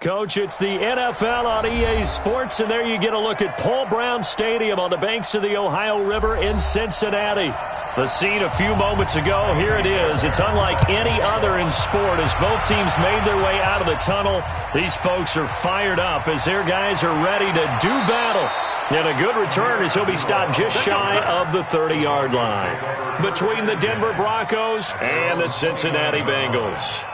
Coach, it's the NFL on EA Sports, and there you get a look at Paul Brown Stadium on the banks of the Ohio River in Cincinnati. The scene a few moments ago, here it is. It's unlike any other in sport as both teams made their way out of the tunnel. These folks are fired up as their guys are ready to do battle. And a good return as he'll be stopped just shy of the 30-yard line between the Denver Broncos and the Cincinnati Bengals.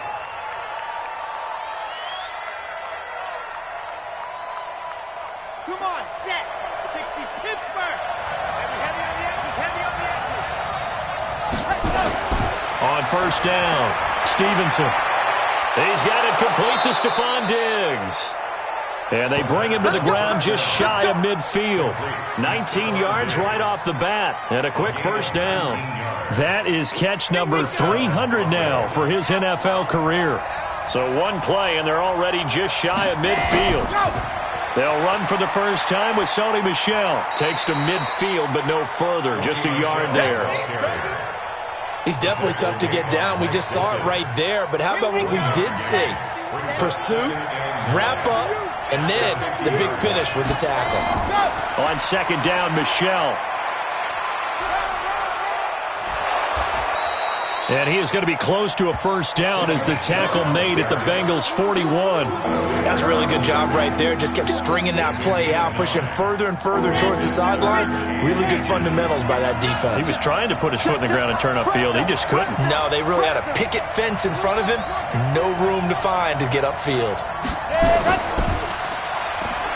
Come on, set. 60, Pittsburgh. Heavy on the edges, heavy on the edges. On first down, Stevenson. He's got it complete to Stephon Diggs. And they bring him to the ground just shy of midfield. 19 yards right off the bat and a quick first down. That is catch number 300 now for his NFL career. So one play and they're already just shy of midfield. They'll run for the first time with Sony Michel. Takes to midfield, but no further. Just a yard there. He's definitely tough to get down. We just saw it right there. But how about what we did see? Pursuit, wrap up, and then the big finish with the tackle. On second down, Michel. And he is going to be close to a first down as the tackle made at the Bengals' 41. That's a really good job right there. Just kept stringing that play out, pushing further and further towards the sideline. Really good fundamentals by that defense. He was trying to put his foot in the ground and turn upfield. He just couldn't. No, they really had a picket fence in front of him. No room to find to get upfield.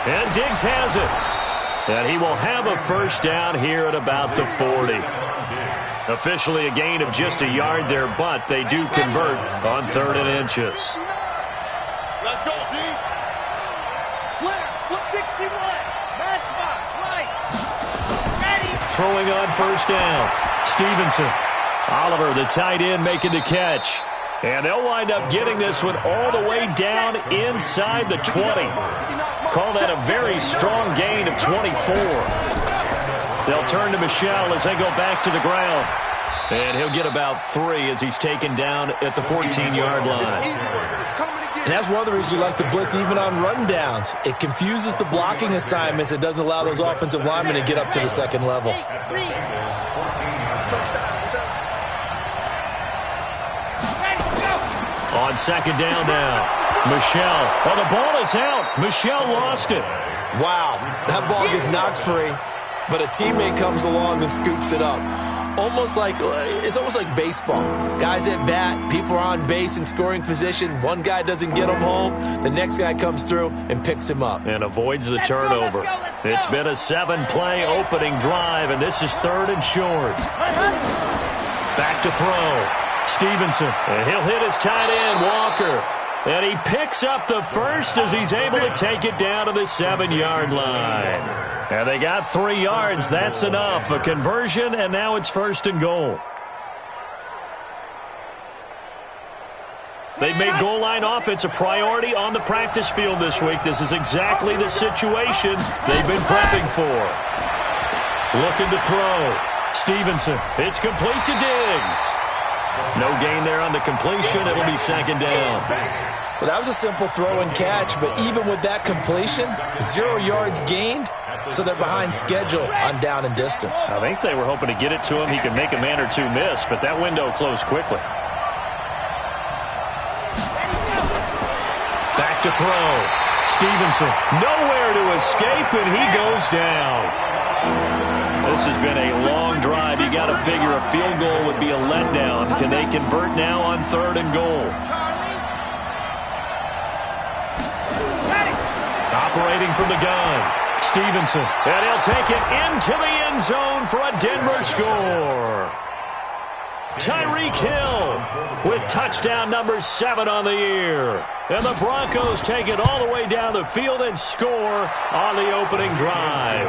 And Diggs has it. And he will have a first down here at about the 40. Officially a gain of just a yard there, but they do convert on 3rd and inches. Let's go, D. Slam, 61. Matchbox, right. Ready. Throwing on first down. Stevenson. Oliver, the tight end, making the catch. And they'll wind up getting this one all the way down inside the 20. Call that a very strong gain of 24. They'll turn to Michel as they go back to the ground. And he'll get about 3 as he's taken down at the 14-yard line. And that's one of the reasons you like to blitz even on rundowns. It confuses the blocking assignments. It doesn't allow those offensive linemen to get up to the second level. On second down now, Michel. Oh, the ball is out. Michel lost it. Wow, that ball gets knocked free. But a teammate comes along and scoops it up. It's almost like baseball. Guys at bat, people are on base in scoring position. One guy doesn't get him home. The next guy comes through and picks him up. And avoids the turnover. Let's go. It's been a 7-play opening drive, and this is 3rd and short. Back to throw. Stevenson. And he'll hit his tight end, Walker. And he picks up the first as he's able to take it down to the 7-yard line. And they got 3 yards. That's enough. A conversion, and now it's 1st and goal. They've made goal line offense a priority on the practice field this week. This is exactly the situation they've been prepping for. Looking to throw. Stevenson. It's complete to Diggs. No gain there on the completion. It'll be 2nd down. Well, that was a simple throw and catch, but even with that completion, 0 yards gained, so they're behind schedule on down and distance. I think they were hoping to get it to him. He could make a man or two miss, but that window closed quickly. Back to throw. Stevenson, nowhere to escape, and he goes down. This has been a long drive. You got to figure a field goal would be a letdown. Can they convert now on 3rd and goal? Operating from the gun. Stevenson, and he'll take it into the end zone for a Denver score. Tyreek Hill with touchdown number 7 on the year. And the Broncos take it all the way down the field and score on the opening drive.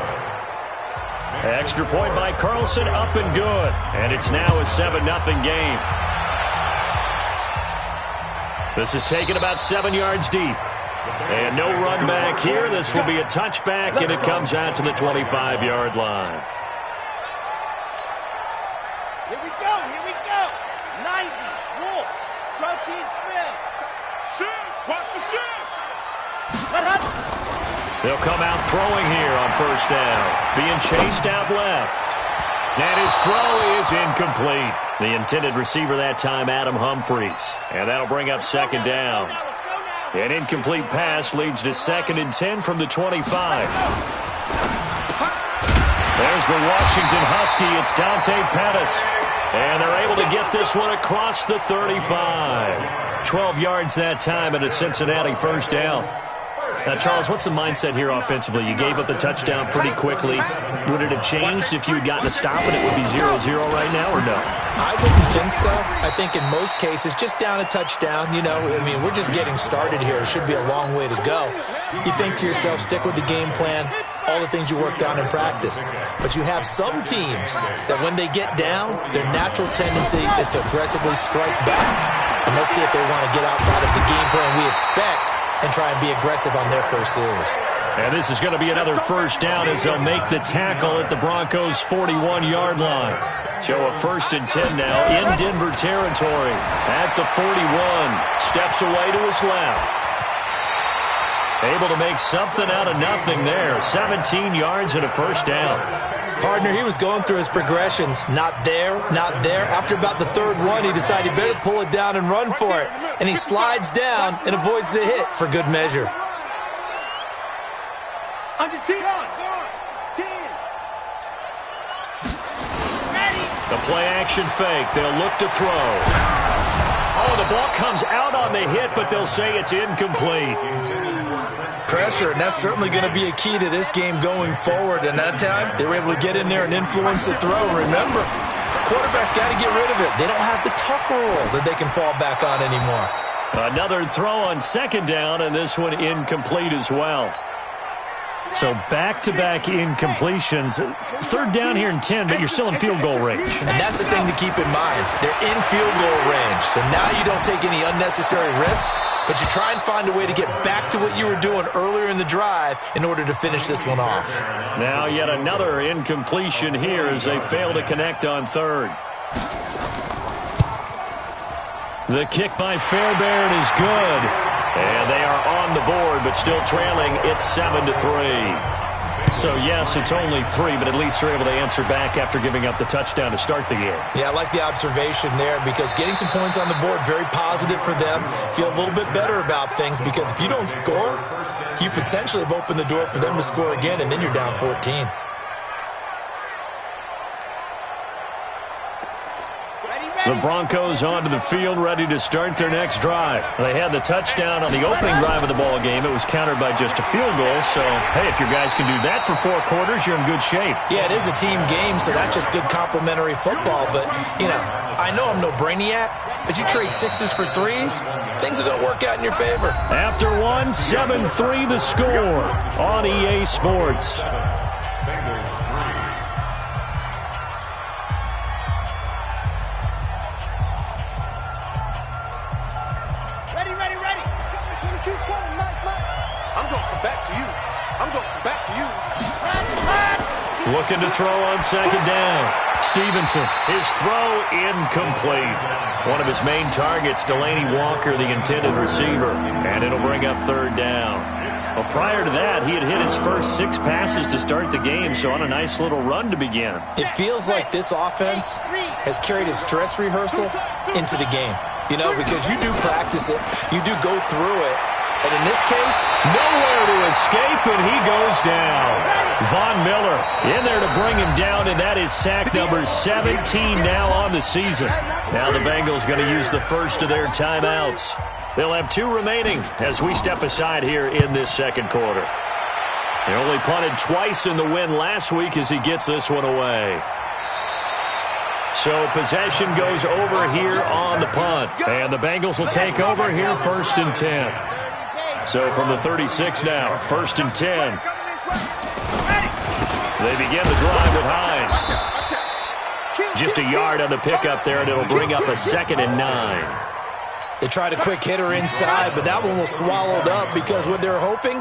Extra point by Carlson, up and good. And it's now a 7-0 game. This is taken about 7 yards deep. And no run back here. This will be a touchback, and it comes out to the 25-yard line. Here we go. 90, Wolf, protein spill. Shoot, watch the shoot. They'll come out throwing here on first down. Being chased out left. And his throw is incomplete. The intended receiver that time, Adam Humphries. And that'll bring up second down. An incomplete pass leads to 2nd and 10 from the 25. There's the Washington Husky. It's Dante Pettis. And they're able to get this one across the 35. 12 yards that time and a Cincinnati first down. Now, Charles, what's the mindset here offensively? You gave up the touchdown pretty quickly. Would it have changed if you had gotten a stop and it would be 0-0 right now, or no? I wouldn't think so. I think in most cases, just down a touchdown, we're just getting started here. It should be a long way to go. You think to yourself, stick with the game plan, all the things you worked on in practice. But you have some teams that when they get down, their natural tendency is to aggressively strike back. And let's see if they want to get outside of the game plan we expect and try and be aggressive on their first series. And this is going to be another first down as they'll make the tackle at the Broncos' 41-yard line. So a 1st and 10 now in Denver territory at the 41. Steps away to his left. Able to make something out of nothing there. 17 yards and a first down. Partner, he was going through his progressions. Not there, not there. After about the 3rd one, he decided he better pull it down and run for it. And he slides down and avoids the hit for good measure. Under 10. Go on. 10. Ready. The play-action fake. They'll look to throw. Oh, the ball comes out on the hit, but they'll say it's incomplete. Pressure, and that's certainly going to be a key to this game going forward. And that time, they were able to get in there and influence the throw. Remember, quarterbacks got to get rid of it. They don't have the tuck rule that they can fall back on anymore. Another throw on 2nd down, and this one incomplete as well. So back-to-back incompletions. 3rd down here in 10, but you're still in field goal range. And that's the thing to keep in mind. They're in field goal range. So now you don't take any unnecessary risks, but you try and find a way to get back to what you were doing earlier in the drive in order to finish this one off. Now yet another incompletion here as they fail to connect on 3rd. The kick by Fairbairn is good. And they are on the board, but still trailing. It's 7-3. So, yes, it's only 3, but at least they're able to answer back after giving up the touchdown to start the game. Yeah, I like the observation there because getting some points on the board, very positive for them. Feel a little bit better about things because if you don't score, you potentially have opened the door for them to score again, and then you're down 14. The Broncos onto the field, ready to start their next drive. They had the touchdown on the opening drive of the ball game. It was countered by just a field goal. So, hey, if your guys can do that for 4 quarters, you're in good shape. Yeah, it is a team game, so that's just good complementary football. But, I know I'm no brainiac, but you trade 6s for 3s, things are going to work out in your favor. After 1, 7-3 the score on EA Sports. Looking to throw on 2nd down. Stevenson, his throw incomplete. One of his main targets, Delaney Walker, the intended receiver. And it'll bring up 3rd down. Well, prior to that, he had hit his first 6 passes to start the game, so on a nice little run to begin. It feels like this offense has carried its dress rehearsal into the game. Because you do practice it, you do go through it. And in this case, nowhere to escape, and he goes down. Von Miller in there to bring him down, and that is sack number 17 now on the season. Now the Bengals going to use the first of their timeouts. They'll have 2 remaining as we step aside here in this 2nd quarter. They only punted twice in the win last week as he gets this one away. So possession goes over here on the punt. And the Bengals will take over here 1st and 10. So from the 36 now, 1st and 10. They begin the drive with Hines. Just a yard on the pickup there, and it'll bring up a 2nd and 9. They tried a quick hitter inside, but that one was swallowed up because what they're hoping,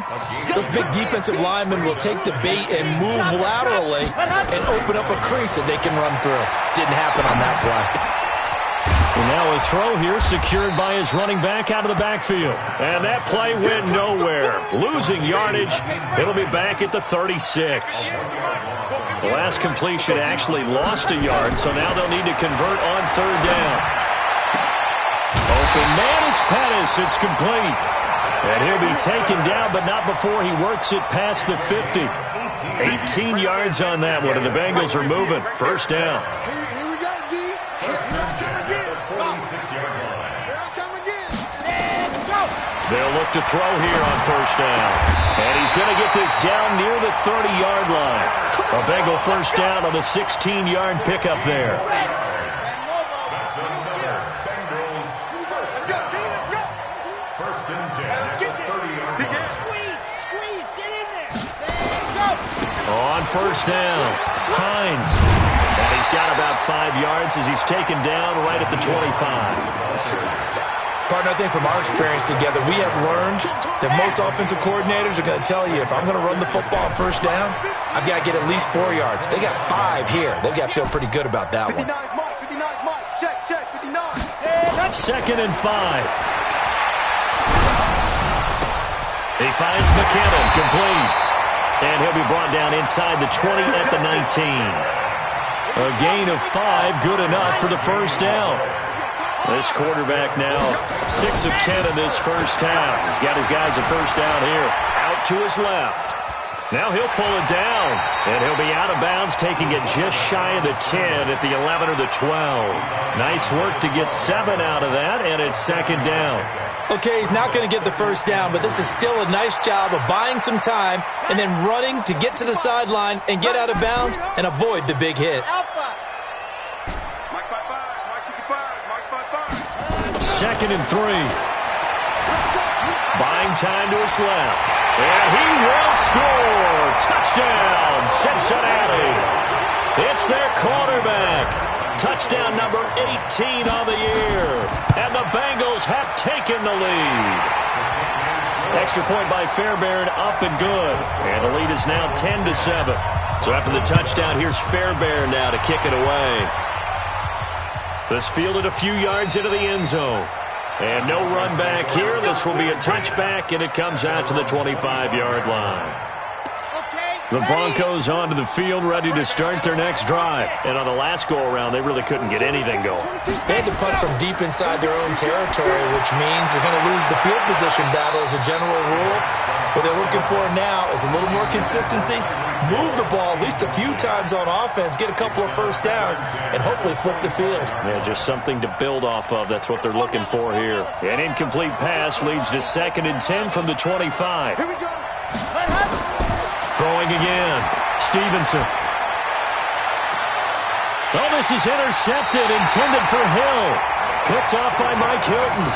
those big defensive linemen will take the bait and move laterally and open up a crease that they can run through. Didn't happen on that play. And now a throw here secured by his running back out of the backfield. And that play went nowhere. Losing yardage. It'll be back at the 36. The last completion actually lost a yard, so now they'll need to convert on third down. Open man is Pettis. It's complete. And he'll be taken down, but not before he works it past the 50. 18 yards on that one, and the Bengals are moving. First down. Here we go, D. Here I come again. 46-yard line. Here I come again. And go. They'll look to throw here on first down. And he's going to get this down near the 30-yard line. A Bengal first down on the 16-yard pickup there. Let's go, D. Let's go. First and 10 at the 30-yard line. Squeeze, get in there. And go. On first down, Hines. And he's got about 5 yards as he's taken down right at the 25. Partner, I think from our experience together, we have learned that most offensive coordinators are going to tell you, if I'm going to run the football on first down, I've got to get at least 4 yards. They got 5 here. They've got to feel pretty good about that one. 59 Mike. Check, 59. Second and 5. He finds McKinnon, complete. And he'll be brought down inside the 20 at the 19. A gain of 5, good enough for the first down. This quarterback now 6 of 10 in this first half. He's got his guys a first down here. Out to his left. Now he'll pull it down. And he'll be out of bounds, taking it just shy of the 10 at the 11 or the 12. Nice work to get 7 out of that, and it's second down. Okay, he's not going to get the first down, but this is still a nice job of buying some time and then running to get to the sideline and get out of bounds and avoid the big hit. Alpha. Mike 55. Second and 3. Buying time to his left. And he will score. Touchdown, Cincinnati. It's their quarterback. Touchdown number 18 on the year. And the Bengals have taken the lead. Extra point by Fairbairn, up and good. And the lead is now 10-7. So after the touchdown, here's Fairbairn now to kick it away. This fielded a few yards into the end zone. And no run back here. This will be a touchback, and it comes out to the 25-yard line. The Broncos onto the field, ready to start their next drive. And on the last go-around, they really couldn't get anything going. They had to punt from deep inside their own territory, which means they're going to lose the field position battle as a general rule. What they're looking for now is a little more consistency, move the ball at least a few times on offense, get a couple of first downs, and hopefully flip the field. Yeah, just something to build off of. That's what they're looking for here. An incomplete pass leads to second and 10 from the 25. Here we go. Throwing again. Stevenson. Oh, this is intercepted, intended for Hill. Picked off by Mike Hilton.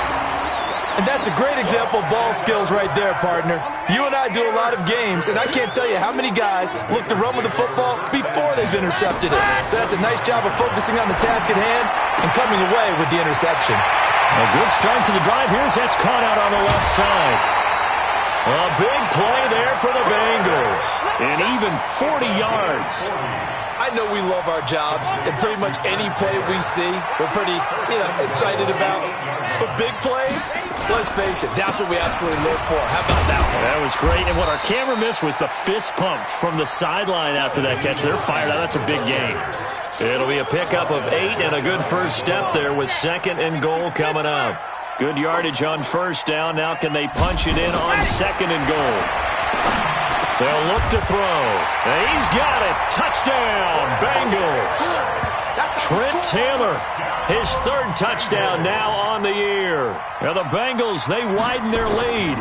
And that's a great example of ball skills right there, partner. You and I do a lot of games, and I can't tell you how many guys look to run with the football before they've intercepted it. So that's a nice job of focusing on the task at hand and coming away with the interception. A good start to the drive. Here's that's caught out on the left side. A big play there for the Bengals. And even 40 yards. I know we love our jobs, and pretty much any play we see, we're pretty, excited about. But big plays, let's face it, that's what we absolutely live for. How about that one? That was great. And what our camera missed was the fist pump from the sideline after that catch. They're fired out. That's a big game. It'll be a pickup of 8 and a good first step there with second and goal coming up. Good yardage on first down. Now can they punch it in on second and goal? They'll look to throw. And he's got it. Touchdown, Bengals. Trent Taylor, his third touchdown now on the year. Now the Bengals, they widen their lead.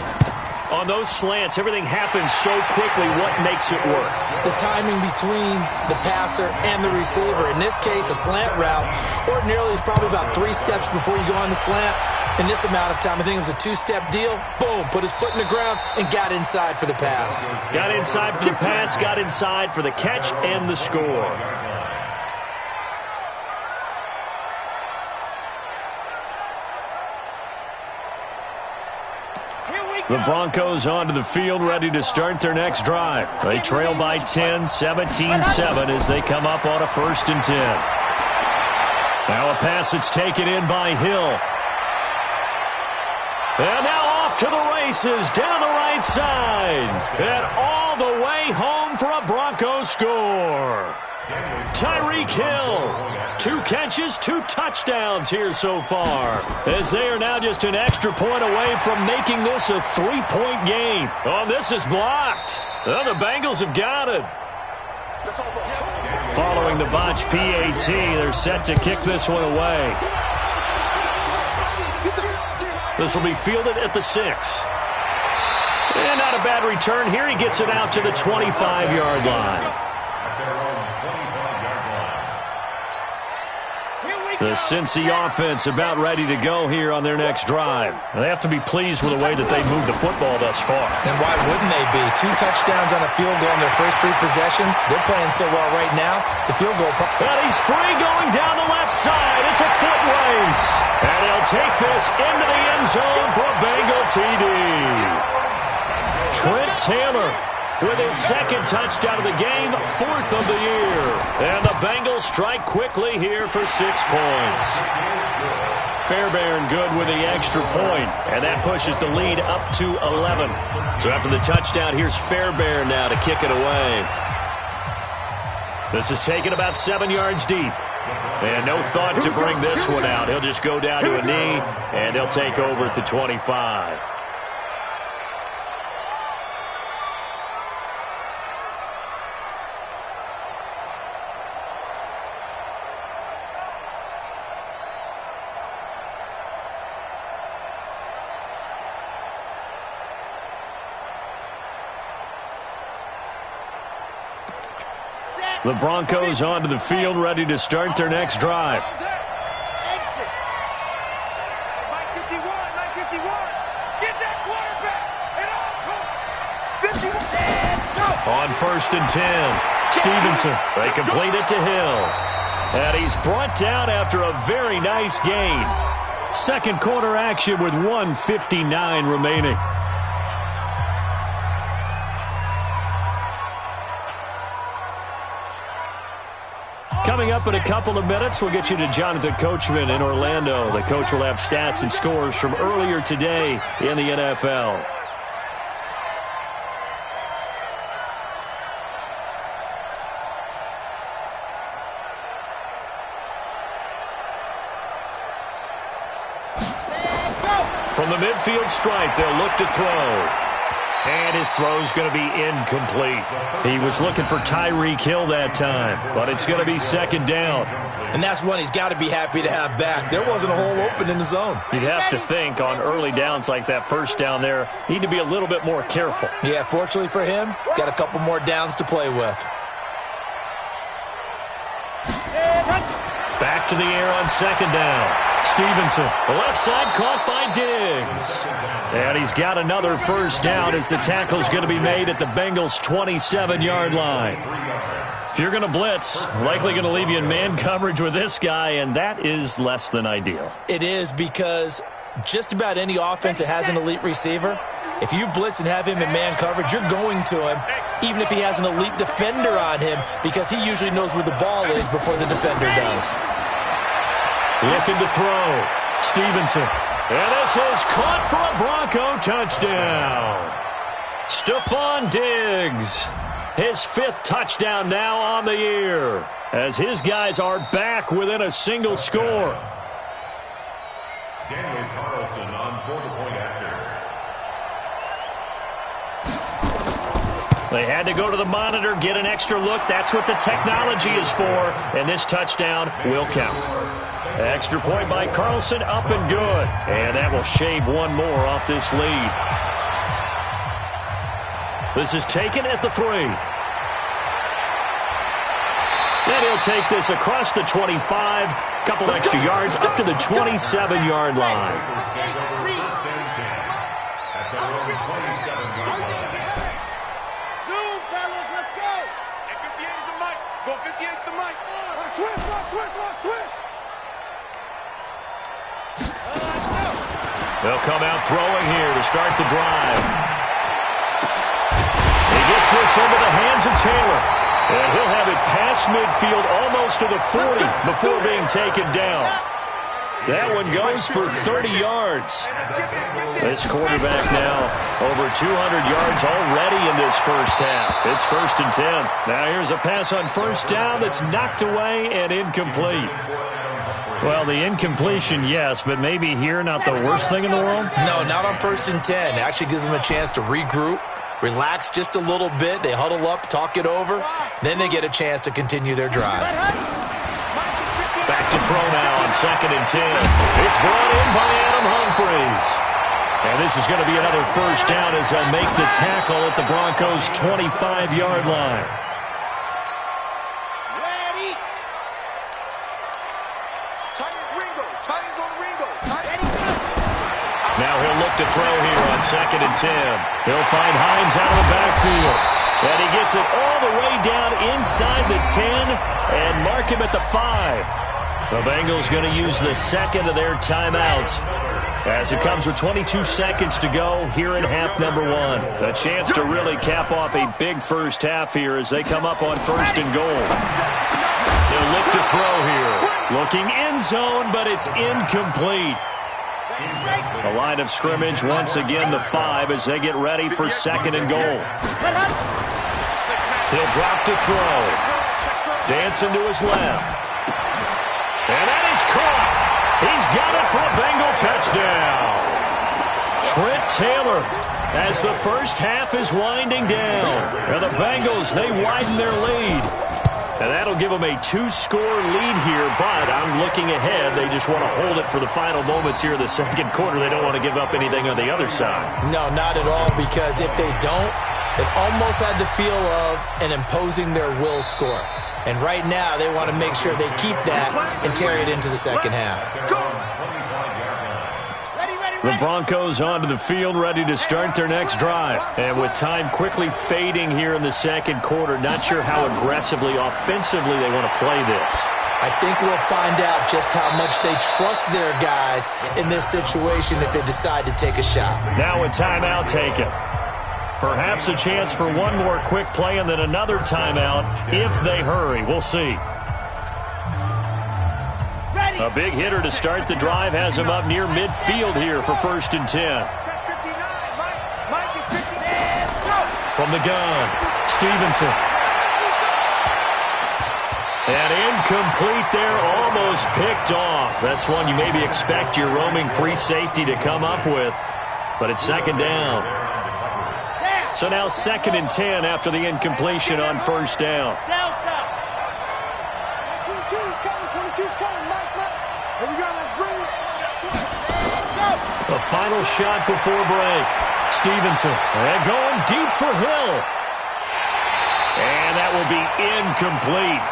On those slants, everything happens so quickly. What makes it work? The timing between the passer and the receiver. In this case, a slant route ordinarily is probably about 3 steps before you go on the slant. In this amount of time, I think it was a 2-step deal. Boom, put his foot in the ground and got inside for the pass. Got inside for the pass, got inside for the catch and the score. The Broncos onto the field, ready to start their next drive. They trail by 10, 17-7 as they come up on a 1st and 10. Now a pass that's taken in by Hill. And now off to the races down the right side. And all the way home for a Broncos score. Tyreek Hill, 2 catches, 2 touchdowns here so far, as they are now just an extra point away from making this a 3-point game. Oh, this is blocked. Oh, the Bengals have got it. Following the botch PAT, they're set to kick this one away. This will be fielded at the 6. And not a bad return here. He gets it out to the 25-yard line. The Cincy offense about ready to go here on their next drive. They have to be pleased with the way that they've moved the football thus far. And why wouldn't they be? 2 touchdowns on a field goal in their first 3 possessions. They're playing so well right now. The field goal. And he's free going down the left side. It's a foot race. And he'll take this into the end zone for a Bengal TD. Trent Taylor with his 2nd touchdown of the game, 4th of the year. And the Bengals strike quickly here for 6 points. Fairbairn good with the extra point, and that pushes the lead up to 11. So after the touchdown, here's Fairbairn now to kick it away. This is taken about 7 yards deep. And no thought to bring this one out. He'll just go down to a knee, and they'll take over at the 25. The Broncos onto the field, ready to start their next drive. Exit. 951, 951. Get that quarterback. And On 1st and 10, Stevenson. They complete it to Hill. And he's brought down after a very nice gain. 2nd quarter action with 1:59 remaining. Coming up in a couple of minutes, we'll get you to Jonathan Coachman in Orlando. The coach will have stats and scores from earlier today in the NFL. From the midfield stripe, they'll look to throw. And his throw's going to be incomplete. He was looking for Tyreek Hill that time, but it's going to be 2nd down. And that's one he's got to be happy to have back. There wasn't a hole open in the zone. You'd have to think on early downs like that 1st down there, need to be a little bit more careful. Yeah, fortunately for him, got a couple more downs to play with. Back to the air on 2nd down. Stevenson, the left side caught by Diggs. And he's got another 1st down as the tackle's going to be made at the Bengals' 27-yard line. If you're going to blitz, likely going to leave you in man coverage with this guy, and that is less than ideal. It is, because just about any offense that has an elite receiver, if you blitz and have him in man coverage, you're going to him, even if he has an elite defender on him, because he usually knows where the ball is before the defender does. Looking to throw. Stevenson. And this is caught for a Bronco touchdown. Stephon Diggs. His 5th touchdown now on the year, as his guys are back within a single score. Daniel Carlson on 4-point after. They had to go to the monitor, get an extra look. That's what the technology is for, and this touchdown will count. Extra point by Carlson, up and good. And that will shave one more off this lead. This is taken at the 3. And he'll take this across the 25. Couple extra yards up to the 27-yard line. Zoom, fellas, let's go. And 58 is the mic. Go 58 is the mic. Twist. They'll come out throwing here to start the drive. He gets this into the hands of Taylor. And he'll have it past midfield almost to the 40 before being taken down. That one goes for 30 yards. This quarterback now over 200 yards already in this first half. It's 1st and 10. Now here's a pass on first down that's knocked away and incomplete. Well, the incompletion, yes, but maybe here not the worst thing in the world? No, not on 1st and 10. It actually gives them a chance to regroup, relax just a little bit. They huddle up, talk it over. Then they get a chance to continue their drive. Back to throw now on 2nd and 10. It's brought in by Adam Humphries. And this is going to be another first down as they'll make the tackle at the Broncos' 25-yard line. Ready. Now he'll look to throw here on 2nd and 10. He'll find Hines out of the backfield. And he gets it all the way down inside the 10 and mark him at the 5. The Bengals going to use the second of their timeouts as it comes with 22 seconds to go here in half number 1. A chance to really cap off a big first half here as they come up on 1st and goal. They'll look to throw here. Looking end zone, but it's incomplete. The line of scrimmage once again the 5 as they get ready for 2nd and goal. He'll drop to throw. Dancing to his left. And that is caught. He's got it for a Bengal touchdown. Trent Taylor as the first half is winding down. And the Bengals, they widen their lead. And that'll give them a 2-score lead here, but I'm looking ahead. They just want to hold it for the final moments here in the second quarter. They don't want to give up anything on the other side. No, not at all, because if they don't, it almost had the feel of an imposing their will score. And right now, they want to make sure they keep that and carry it into the second half. The Broncos onto the field, ready to start their next drive. And with time quickly fading here in the second quarter, not sure how aggressively, offensively they want to play this. I think we'll find out just how much they trust their guys in this situation if they decide to take a shot. Now a timeout taken. Perhaps a chance for one more quick play and then another timeout if they hurry. We'll see. A big hitter to start the drive has him up near midfield here for 1st and 10. From the gun, Stevenson. And incomplete there, almost picked off. That's one you maybe expect your roaming free safety to come up with. But it's 2nd down. So now 2nd and 10 after the incompletion on 1st down. Delta. 22's coming. 22's coming. Mike. Here we go. Let's bring it. Go. The final shot before break. Stevenson. And going deep for Hill. And that will be incomplete.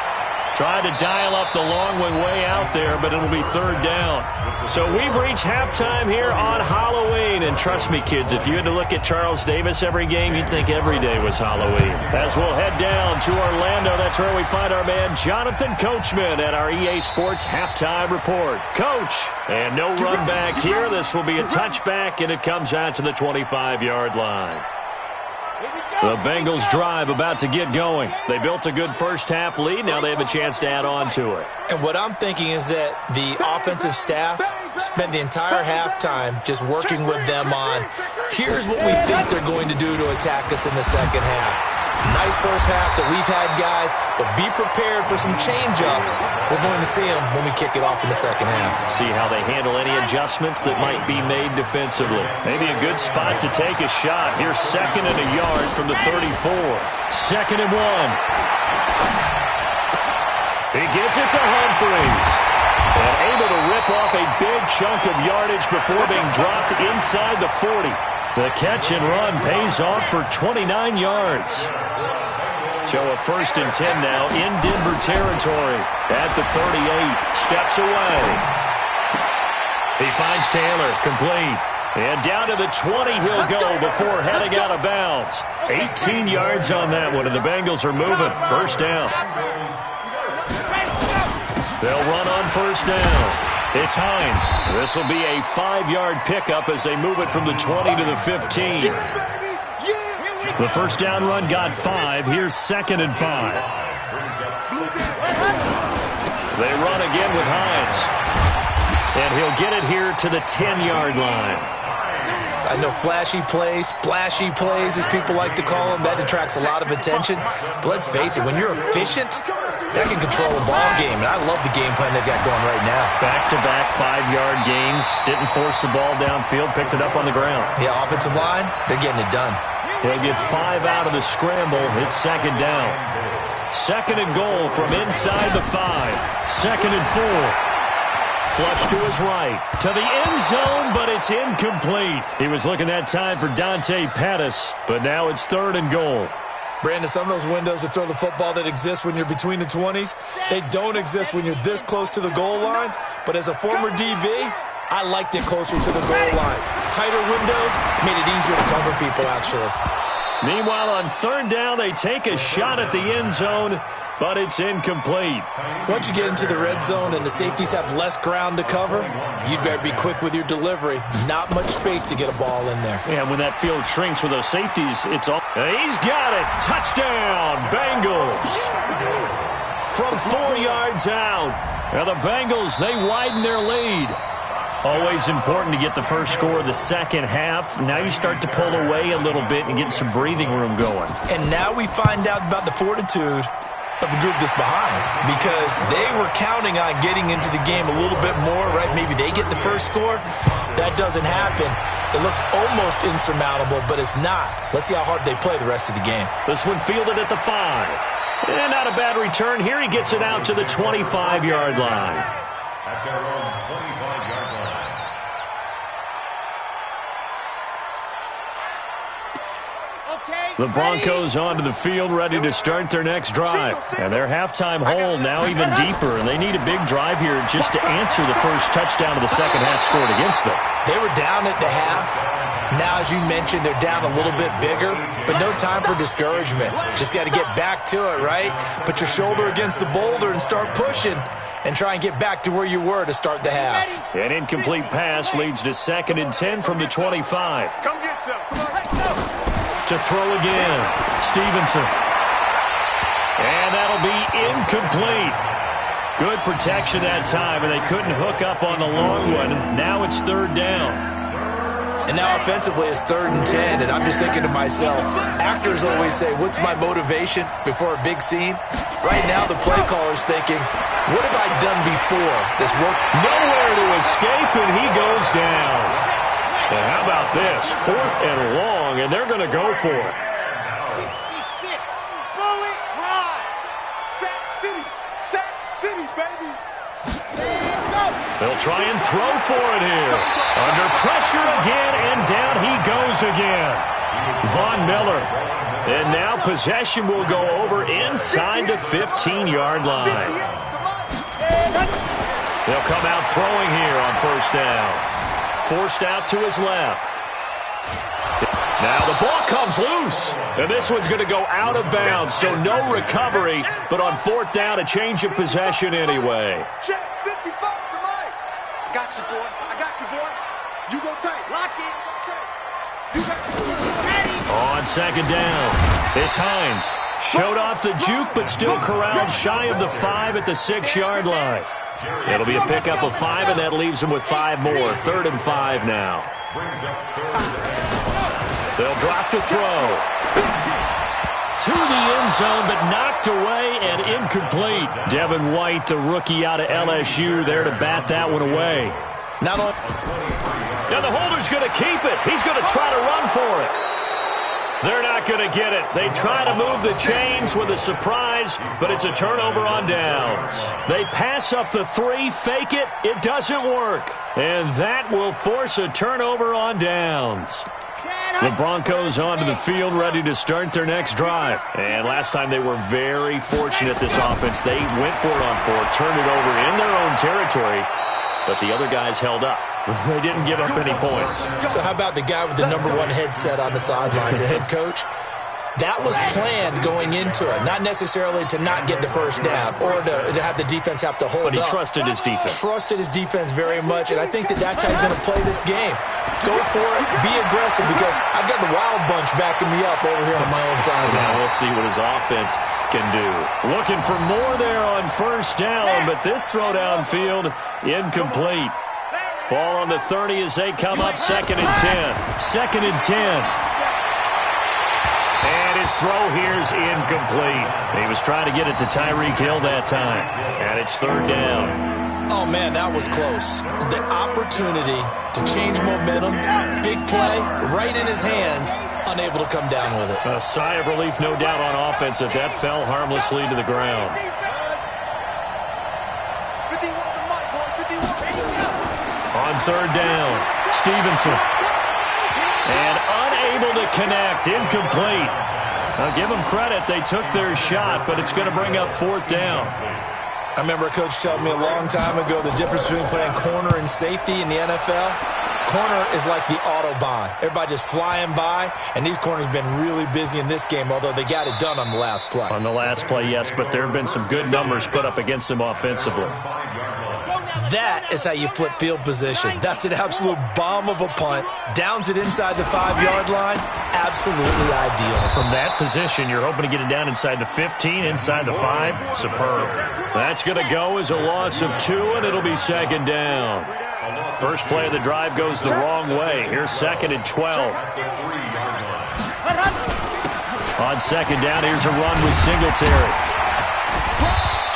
Tried to dial up the long one way out there, but it'll be 3rd down. So we've reached halftime here on Halloween. And trust me, kids, if you had to look at Charles Davis every game, you'd think every day was Halloween. As we'll head down to Orlando, that's where we find our man Jonathan Coachman at our EA Sports Halftime Report. Coach, and no run back here. This will be a touchback, and it comes out to the 25-yard line. The Bengals drive about to get going. They built a good first half lead. Now they have a chance to add on to it. And what I'm thinking is that the offensive staff spent the entire halftime just working with them on, here's what we think they're going to do to attack us in the second half. Nice first half that we've had, guys, but be prepared for some change-ups. We're going to see them when we kick it off in the second half. See how they handle any adjustments that might be made defensively. Maybe a good spot to take a shot. Here's 2nd and a yard from the 34. 2nd and 1. He gets it to Humphries. And able to rip off a big chunk of yardage before being dropped inside the 40. The catch and run pays off for 29 yards. So a 1st and 10 now in Denver territory. At the 38, steps away. He finds Taylor, complete. And down to the 20 he'll go before heading out of bounds. 18 yards on that one, and the Bengals are moving. 1st down. They'll run on 1st down. It's Hines. This will be a 5-yard pickup as they move it from the 20 to the 15. The 1st down run got 5. Here's 2nd and 5. They run again with Hines. And he'll get it here to the 10-yard line. I know flashy plays, splashy plays, as people like to call them, that attracts a lot of attention. But let's face it, when you're efficient, that can control a ball game. And I love the game plan they've got going right now. Back-to-back 5-yard gains. Didn't force the ball downfield. Picked it up on the ground. Yeah, offensive line, they're getting it done. He'll get 5 out of the scramble. It's second down. Second and goal from inside the 5. Second and 4. Flush to his right, to the end zone, but it's incomplete. He was looking that time for Dante Pettis, but now it's third and goal. Brandon, some of those windows to throw the football that exist when you're between the 20s, they don't exist when you're this close to the goal line. But as a former DB, I liked it closer to the goal line. Tighter windows made it easier to cover people, actually. Meanwhile, on third down, they take a shot at the end zone, but it's incomplete. Once you get into the red zone and the safeties have less ground to cover, you'd better be quick with your delivery. Not much space to get a ball in there. Yeah, when that field shrinks with those safeties, it's all... He's got it! Touchdown, Bengals! From 4 yards out. Now the Bengals, they widen their lead. Always important to get the first score of the second half. Now you start to pull away a little bit and get some breathing room going. And now we find out about the fortitude of the group that's behind, because they were counting on getting into the game a little bit more, right? Maybe they get the first score. That doesn't happen. It looks almost insurmountable, but it's not. Let's see how hard they play the rest of the game. This one fielded at the 5. And not a bad return here. He gets it out to the 25-yard line. At their own 25-yard line. The Broncos onto the field, ready to start their next drive. And their halftime hole now even deeper, and they need a big drive here just to answer the first touchdown of the second half scored against them. They were down at the half. Now, as you mentioned, they're down a little bit bigger, but no time for discouragement. Just got to get back to it, right? Put your shoulder against the boulder and start pushing and try and get back to where you were to start the half. An incomplete pass leads to second and 10 from the 25. Come get some. To throw again, Stevenson. And that'll be incomplete. Good protection that time, and they couldn't hook up on the long one. Now it's third down. And now offensively it's third and 10, and I'm just thinking to myself, actors always say, what's my motivation before a big scene? Right now the play caller's thinking, what have I done before this work? Nowhere to escape, and he goes down. And how about this? Fourth and long, and they're going to go for it. 66. Bullet ride. Sack City, baby. They'll try and throw for it here. Under pressure again, and down he goes again. Von Miller. And now possession will go over inside the 15-yard line. They'll come out throwing here on first down. Forced out to his left. Now the ball comes loose. And this one's going to go out of bounds, so no recovery. But on fourth down, a change of possession anyway. Check 55 for Mike. I got you, boy. I got you, boy. You go take. Lock it. You got Ready. On second down, it's Hines. Showed off the juke, but still corralled shy of the 5 at the 6-yard line. It'll be a pickup of 5, and that leaves him with 5 more. Third and 5 now. They'll drop to throw. To the end zone, but knocked away and incomplete. Devin White, the rookie out of LSU, there to bat that one away. Not only Now the holder's going to keep it. He's going to try to run for it. They're not going to get it. They try to move the chains with a surprise, but it's a turnover on downs. They pass up the 3, fake it. It doesn't work. And that will force a turnover on downs. The Broncos onto the field, ready to start their next drive. And last time they were very fortunate, this offense. They went for it on 4, turned it over in their own territory, but the other guys held up. They didn't give up any points. So how about the guy with the #1 headset on the sidelines, the head coach? That was planned going into it, not necessarily to not get the first down or to have the defense have to hold up. But he trusted his defense. Trusted his defense very much, and I think that's how he's going to play this game. Go for it, be aggressive, because I've got the wild bunch backing me up over here on my own side. Now we'll see what his offense can do. Looking for more there on first down, but this throw downfield incomplete. Ball on the 30 as they come up, 2nd and 10. 2nd and 10. And his throw here's incomplete. He was trying to get it to Tyreek Hill that time. And it's 3rd down. Oh, man, that was close. The opportunity to change momentum, big play, right in his hands, unable to come down with it. A sigh of relief, no doubt, on offense that fell harmlessly to the ground. On 3rd down, Stevenson. And unable to connect, incomplete. Now, give them credit, they took their shot, but it's going to bring up 4th down. I remember a coach telling me a long time ago the difference between playing corner and safety in the NFL. Corner is like the Autobahn. Everybody just flying by, and these corners have been really busy in this game, although they got it done on the last play. On the last play, yes, but there have been some good numbers put up against them offensively. That is how you flip field position. That's an absolute bomb of a punt. Downs it inside the 5-yard line. Absolutely ideal. From that position, you're hoping to get it down inside the 15, inside the 5. Superb. That's going to go as a loss of 2, and it'll be 2nd down. First play of the drive goes the wrong way. Here's 2nd and 12. On 2nd down, here's a run with Singletary.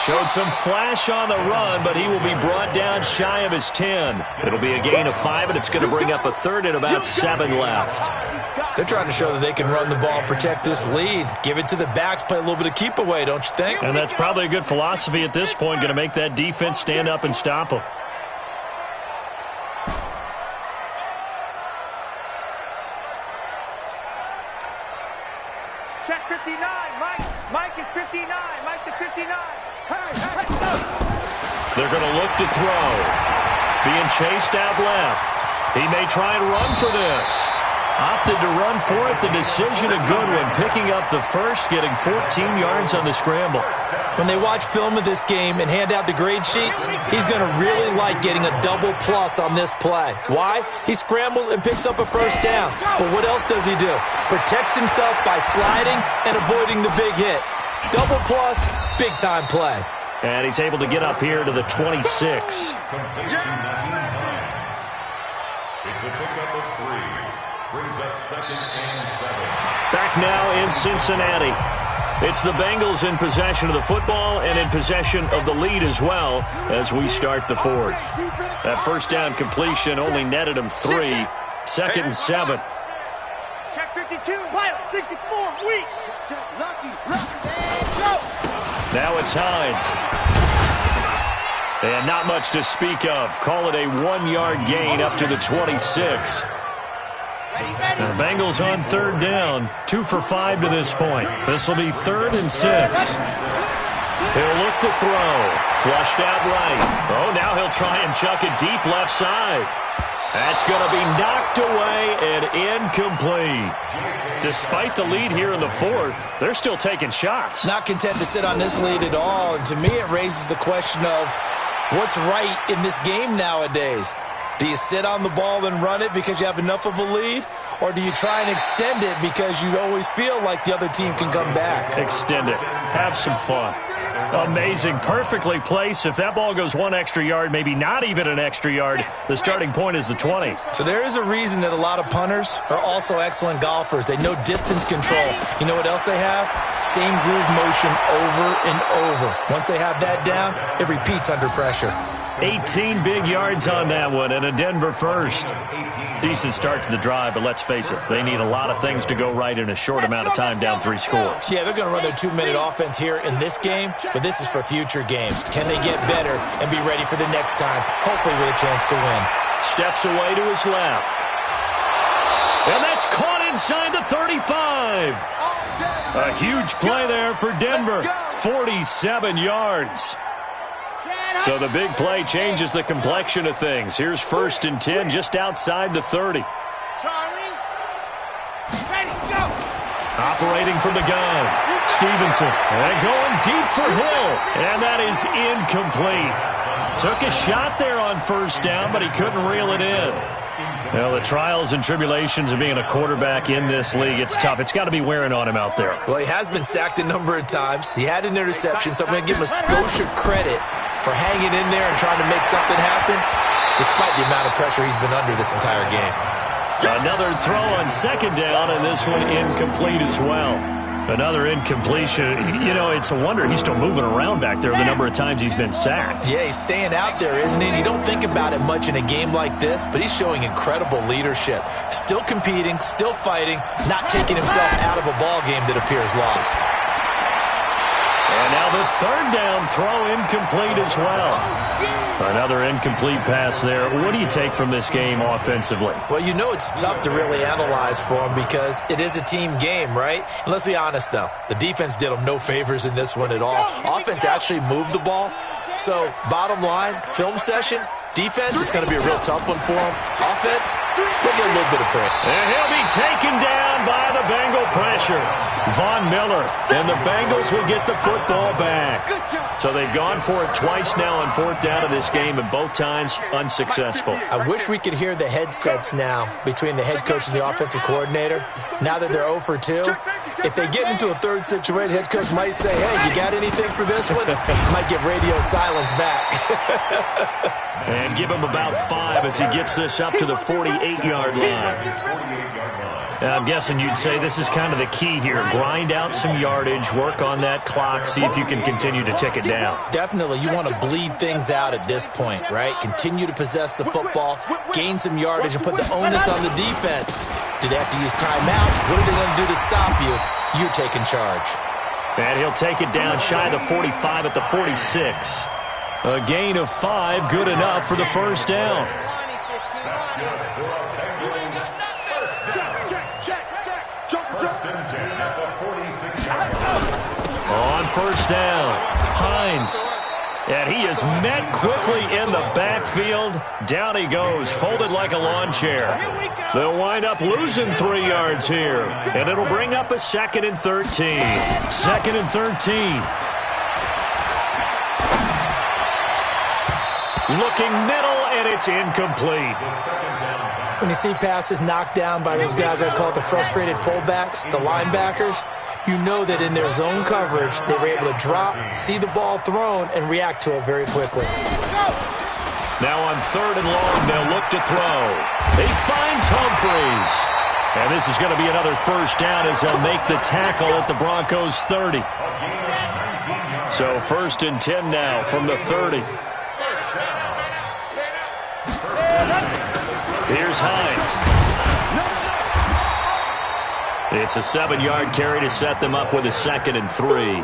Showed some flash on the run, but he will be brought down shy of his 10. It'll be a gain of 5, and it's going to bring up a 3rd and about 7 left. They're trying to show that they can run the ball and protect this lead. Give it to the backs, play a little bit of keep away, don't you think? And that's probably a good philosophy at this point, going to make that defense stand up and stop them. Check 59, Mike. Mike is 59. Mike to 59. They're going to look to throw. Being chased out left. He may try and run for this. Opted to run for it. The decision a good one. Picking up the first, getting 14 yards on the scramble. When they watch film of this game and hand out the grade sheets, he's going to really like getting a double plus on this play. Why? He scrambles and picks up a first down. But what else does he do? Protects himself by sliding and avoiding the big hit. Double plus, big-time play. And he's able to get up here to the 26. It's a pickup of 3. Brings up 2nd and 7. Back now in Cincinnati. It's the Bengals in possession of the football and in possession of the lead as well as we start the 4th. That first down completion only netted him 3. 2nd and 7. Check 52. Pilot 64. Weak. Lucky. Now it's Hines. And not much to speak of. Call it a 1-yard gain up to the 26. The Bengals on 3rd down. 2 for 5 to this point. This will be 3rd and 6. He'll look to throw. Flushed out right. Oh, now he'll try and chuck it deep left side. That's going to be knocked away and incomplete. Despite the lead here in the 4th, they're still taking shots. Not content to sit on this lead at all. And to me, it raises the question of what's right in this game nowadays. Do you sit on the ball and run it because you have enough of a lead? Or do you try and extend it because you always feel like the other team can come back? Extend it. Have some fun. Amazing. Perfectly placed. If that ball goes 1 extra yard, maybe not even an extra yard, the starting point is the 20. So there is a reason that a lot of punters are also excellent golfers. They know distance control. You know what else they have? Same groove motion over and over. Once they have that down, it repeats under pressure. 18 big yards on that one and a Denver first. Decent start to the drive, but let's face it, they need a lot of things to go right in a short amount of time down 3 scores. Yeah, they're going to run their 2-minute offense here in this game, but this is for future games. Can they get better and be ready for the next time, hopefully with a chance to win? Steps away to his left. And that's caught inside the 35. A huge play there for Denver. 47 yards. So the big play changes the complexion of things. Here's 1st and 10 just outside the 30. Charlie. Ready, go. Operating from the gun, Stevenson, and going deep for Hill, and that is incomplete. Took a shot there on first down, but he couldn't reel it in. Well, the trials and tribulations of being a quarterback in this league, it's tough. It's got to be wearing on him out there. Well, he has been sacked a number of times. He had an interception, so I'm going to give him a skosh of credit for hanging in there and trying to make something happen, despite the amount of pressure he's been under this entire game. Another throw on second down, and this one incomplete as well. Another incompletion. You know, it's a wonder he's still moving around back there the number of times he's been sacked. Yeah, he's staying out there, isn't he? You don't think about it much in a game like this, but he's showing incredible leadership. Still competing, still fighting, not taking himself out of a ball game that appears lost. And now the third down throw incomplete as well. Another incomplete pass there. What do you take from this game offensively? Well, you know it's tough to really analyze for him because it is a team game, right? And let's be honest, though. The defense did him no favors in this one at all. Offense actually moved the ball. So, bottom line, film session, defense is going to be a real tough one for him. Offense, they'll get a little bit of prayer. And he'll be taken down by the Bengal pressure. Von Miller, and the Bengals will get the football back. So they've gone for it twice now on fourth down in this game, and both times unsuccessful. I wish we could hear the headsets now between the head coach and the offensive coordinator. Now that they're 0 for 2, if they get into a third situation, head coach might say, hey, you got anything for this one? Might get radio silence back. And give him about 5 as he gets this up to the 48-yard line. I'm guessing you'd say this is kind of the key here. Grind out some yardage, work on that clock, see if you can continue to tick it down. Definitely. You want to bleed things out at this point, right? Continue to possess the football, gain some yardage, and put the onus on the defense. Do they have to use timeouts? What are they going to do to stop you? You're taking charge. And he'll take it down shy of the 45 at the 46. A gain of 5, good enough for the first down. On first down, Hines. And he is met quickly in the backfield. Down he goes, folded like a lawn chair. They'll wind up losing 3 yards here. And it'll bring up a 2nd and 13. 2nd and 13. Looking middle, and it's incomplete. When you see passes knocked down by those guys I call the frustrated fullbacks, the linebackers, you know that in their zone coverage, they were able to drop, see the ball thrown, and react to it very quickly. Now on 3rd and long, they'll look to throw. He finds Humphreys. And this is going to be another first down as they'll make the tackle at the Broncos' 30. So 1st and 10 now from the 30. Here's Hines. It's a 7-yard carry to set them up with a 2nd and 3.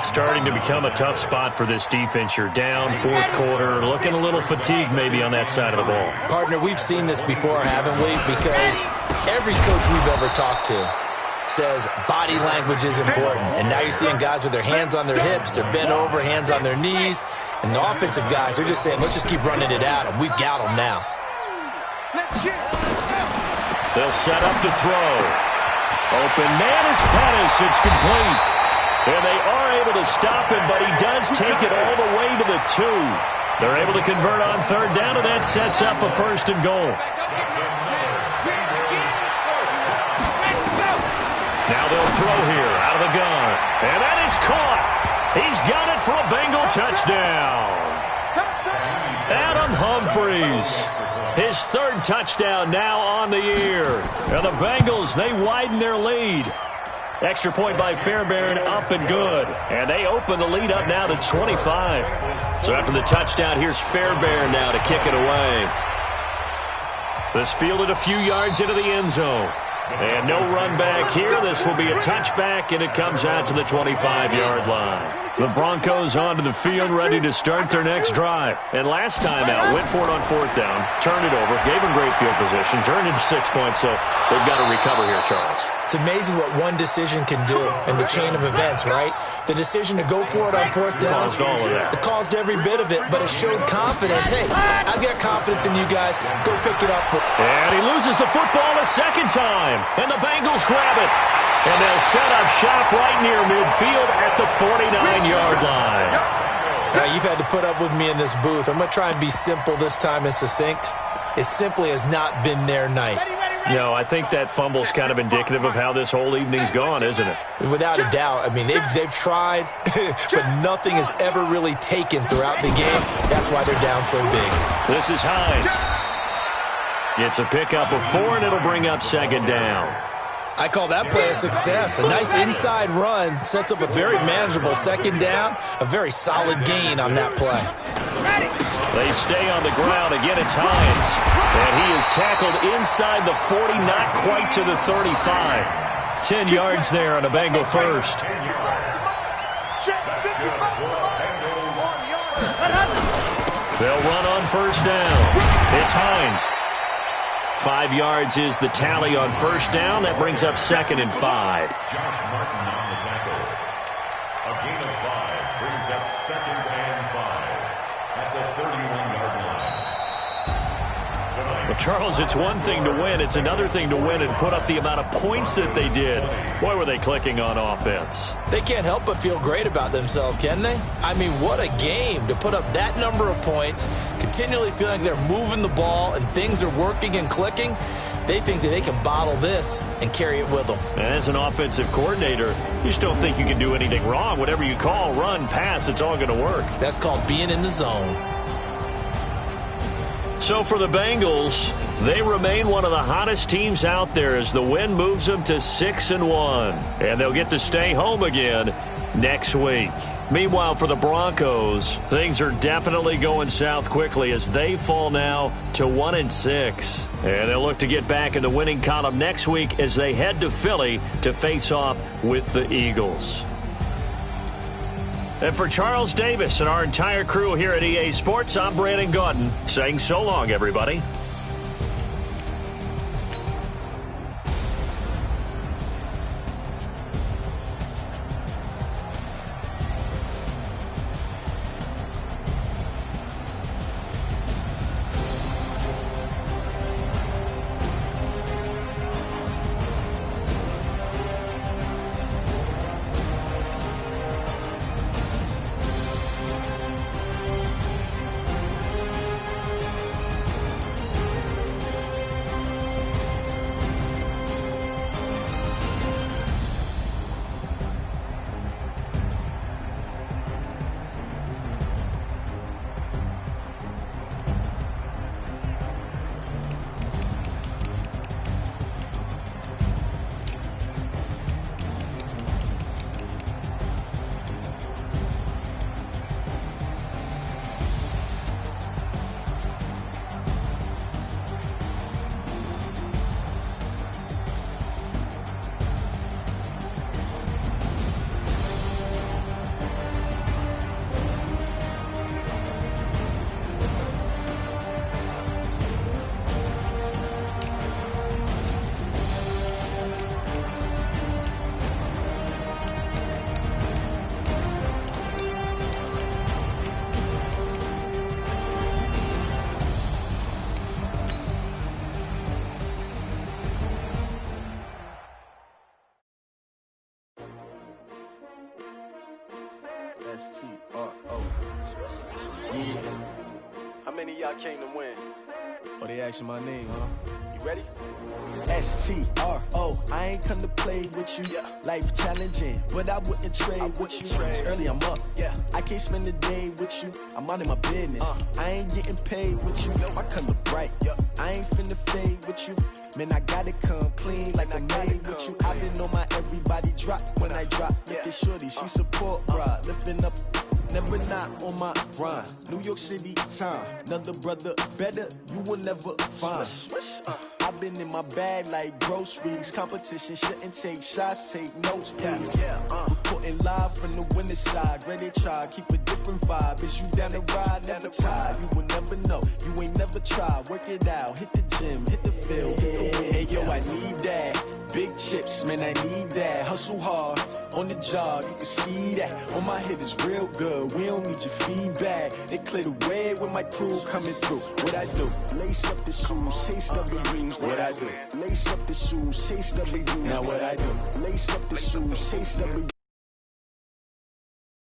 Starting to become a tough spot for this defense. You're down, 4th quarter, looking a little fatigued maybe on that side of the ball. Partner, we've seen this before, haven't we? Because every coach we've ever talked to says body language is important. And now you're seeing guys with their hands on their hips, they're bent over, hands on their knees. And the offensive guys are just saying, let's just keep running it at them. We've got them now. They'll set up to throw. Open man is Pettis. It's complete. And they are able to stop him, but he does take it all the way to the 2. They're able to convert on 3rd down, and that sets up a 1st and goal. Now they'll throw here out of the gun. And that is caught. He's got it for a Bengal touchdown. Adam Humphreys. His 3rd touchdown now on the year. And the Bengals, they widen their lead. Extra point by Fairbairn, up and good. And they open the lead up now to 25. So after the touchdown, here's Fairbairn now to kick it away. This fielded a few yards into the end zone. And no run back here. This will be a touchback, and it comes out to the 25-yard line. The Broncos onto the field, ready to start their next drive. And last time out, went for it on 4th down, turned it over, gave them great field position, turned into 6 points, so they've got to recover here, Charles. It's amazing what one decision can do in the chain of events, right? The decision to go for it on 4th down. Caused all of that. It caused every bit of it, but it showed confidence. Hey, I've got confidence in you guys. Go pick it up. And he loses the football a 2nd time. time. And the Bengals grab it. And they'll set up shop right near midfield at the 49-yard line. You've had to put up with me in this booth. I'm going to try and be simple this time and succinct. It simply has not been their night. No, I think that fumble's kind of indicative of how this whole evening's gone, isn't it? Without a doubt. I mean, they've tried, but nothing has ever really taken throughout the game. That's why they're down so big. This is Hines. It's a pickup of 4, and it'll bring up second down. I call that play a success. A nice inside run sets up a very manageable second down. A very solid gain on that play. They stay on the ground. Again, it's Hines. And he is tackled inside the 40, not quite to the 35. 10 yards there on a Bengal first. They'll run on first down. It's Hines. 5 yards is the tally on first down. That brings up second and 5. Josh Martin on the tackle. A gain of 5 brings up second and 5 at the 31-yard line. Well, Charles, it's one thing to win. It's another thing to win and put up the amount of points that they did. Boy, were they clicking on offense. They can't help but feel great about themselves, can they? I mean, what a game to put up that number of points, continually feeling like they're moving the ball and things are working and clicking. They think that they can bottle this and carry it with them. And as an offensive coordinator, you just don't think you can do anything wrong. Whatever you call, run, pass, it's all going to work. That's called being in the zone. So for the Bengals, they remain one of the hottest teams out there as the win moves them to 6-1. And they'll get to stay home again next week. Meanwhile, for the Broncos, things are definitely going south quickly as they fall now to 1-6. And they'll look to get back in the winning column next week as they head to Philly to face off with the Eagles. And for Charles Davis and our entire crew here at EA Sports, I'm Brandon Gaudin saying so long, everybody. S-T-R-O. Yeah. How many of y'all came to win? Oh, they asking my name, huh? You ready? S-T-R-O. I ain't come to play with you. Yeah. Life challenging, but I wouldn't trade with you. It's early, I'm up. Yeah. I can't spend the day with you. I'm out of my business. I ain't getting paid with you. My color bright. I ain't finna fade with you. Man, I gotta come clean like I made with you. I've been on my everybody drop when I drop. Look at shorty, she support ride. Lifting up, never not on my grind. New York City time, another brother better, you will never find. I've been in my bag like groceries. Competition shouldn't take shots, take notes, please. Reporting live from the winning side. Ready to try, keep a different vibe. Is you down the ride, never tired. You will never know. You ain't never tried, work it out, hit the gym, hit the field. Hey yo, I need that. Big chips, man, I need that. Hustle hard, on the job, you can see that. On my head is real good, we don't need your feedback. They clear the way with my crew coming through. What I do? Lace up the shoes, chase W's. What I do? Lace up the shoes, chase W's. Now what I do? Lace up the shoes, chase W's.